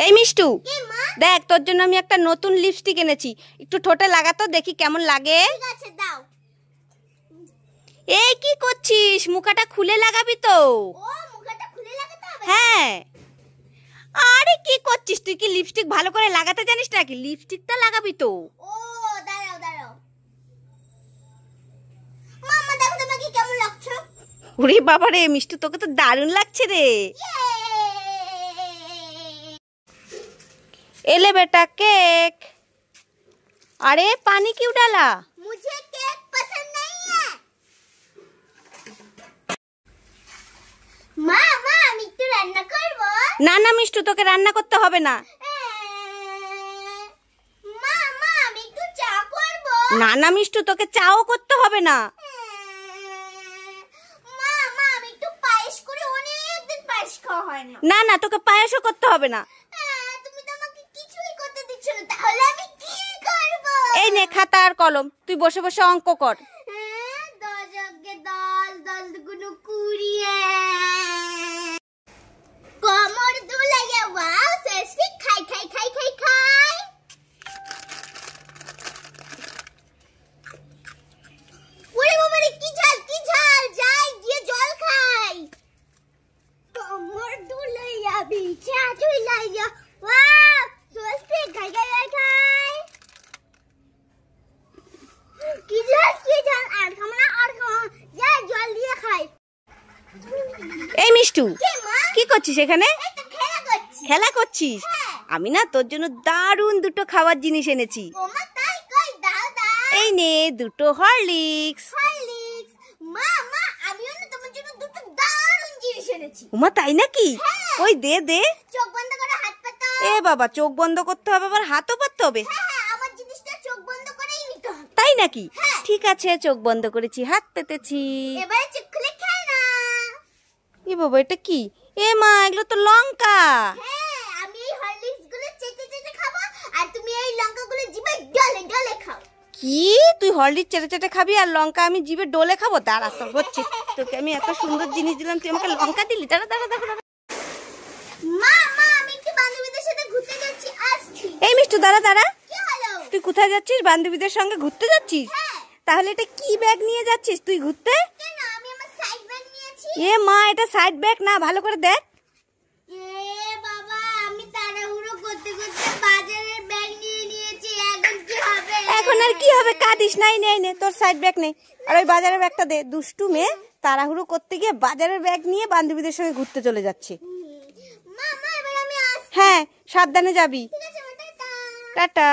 এই মিষ্টু, দেখ তোর জন্য আমি একটা নতুন লিপস্টিক এনেছি, একটু ঠোঁটে লাগা তো দেখি কেমন লাগে। ঠিক আছে দাও। এই কি করছিস? মুখটা খুলে লাগাবি তো? ও মুখটা খুলে লাগাতে হবে? হ্যাঁ। আরে কি করছিস তুই? কি লিপস্টিক ভালো করে লাগাতে জানিস নাকি? লিপস্টিকটা লাগাবি তো। ও দাঁড়াও দাঁড়াও। মাম্মা দেখো তোমাকে কেমন লাগছে? ওরে বাবা রে মিষ্টু, তোকে তো দারুণ লাগছে রে। एले बेटा केक। अरे पानी क्यों डाला? मुझे केक पसंद नहीं है। माँ माँ আমি একটু রান্না করব। না না মিষ্টু, তোকে রান্না করতে হবে না। মা মা আমি একটু চা করব। না না মিষ্টু, তোকে চাও করতে হবে না। মা মা আমি একটু পায়েস করে, অনেক দিন পায়েস খাওয়া হয় না। না না, তোকে পায়েসও করতে হবে না। এই নে খাতা আর কলম, তুই বসে বসে অঙ্ক কর। 10 অঙ্কে 10, 10 দুগুণ 20। কোমর দুলাইয়া ওয়াও শেষে খাই খাই খাই খাই খাই। ওরে বাবা রে কি ঝাল যাই গিয়ে জল খাই। কোমর দুলাইয়া বিছা ঝুলাইয়া ওয়াও শেষে খাই খাই খাই খাই। কি ঝাল আর খাবো না, আর খাবো যা জল দিয়ে খাই। এই মিষ্টু, কি করছিস এখানে? খেলা করছি। খেলা করছিস? আমি না তোর জন্য দারুণ দুটো খাবার জিনিস এনেছি। ওমা তাই কই দাও দাও। এই নে দুটো হরলিক্স। হরলিক্স। মা মা আমিও না তোমার জন্য দুটো দারুণ জিনিস এনেছি। ওমা তাই নাকি? ওই দে দে। চোখ বন্ধ করে হাত পাতো। এ বাবা, চোখ বন্ধ করতে হবে আবার হাতও পাততে হবে? হ্যাঁ আমার জিনিসটা চোখ বন্ধ করেই নিতে হবে। তাই নাকি? ঠিক আছে, চোখ বন্ধ করেছি, হাত পেতেছি। এবারে চোখ খুলে খাই না। এ বাবা, এটা কি? এ মা, এগুলো তো লঙ্কা। হ্যাঁ আমি এই হরলিক্স গুলো চেটে চেটে খাবো আর তুমি এই লঙ্কাগুলো জিভে ডলে ডলে খাও। কি তুই হরলিক্স চেটে চেটে খাবি আর লঙ্কা আমি জিভে ডলে খাবো? দাঁড়া তোর হচ্ছে, তোকে আমি এত সুন্দর জিনিস দিলাম, তুই আমাকে লঙ্কা দিলি? দাঁড়া দাঁড়া দাঁড়া। মা মা আমি একটু বান্ধবীদের সাথে ঘুরতে যাচ্ছি, আসছি। এই মিষ্টু দাঁড়া দাঁড়া। কি হলো? তুই কোথায় যাচ্ছিস? বান্ধবীদের সঙ্গে ঘুরতে যাচ্ছিস? হ্যাঁ। তাহলে এটা কি ব্যাগ নিয়ে যাচ্ছিস তুই ঘুরতে? কেন আমি আমার সাইড ব্যাগ নিয়েছি। এ মা, এটা সাইড ব্যাগ না, ভালো করে দেখ। এ বাবা আমি তাড়াহুড়ো করতে করতে বাজারের ব্যাগ নিয়ে নিয়েছি, এখন কি হবে? এখন আর কি হবে? কাঁদিস নাই, নে নে তোর সাইড ব্যাগ নে, আর ওই বাজারের ব্যাগটা দে। দুষ্টু মেয়ে তাড়াহুড়ো করতে গিয়ে বাজারের ব্যাগ নিয়ে বান্ধবীদের সঙ্গে ঘুরতে চলে যাচ্ছে। মা মা এবার আমি আসছি। হ্যাঁ সাবধানে যাবি। ঠিক আছে টাটা। টাটা।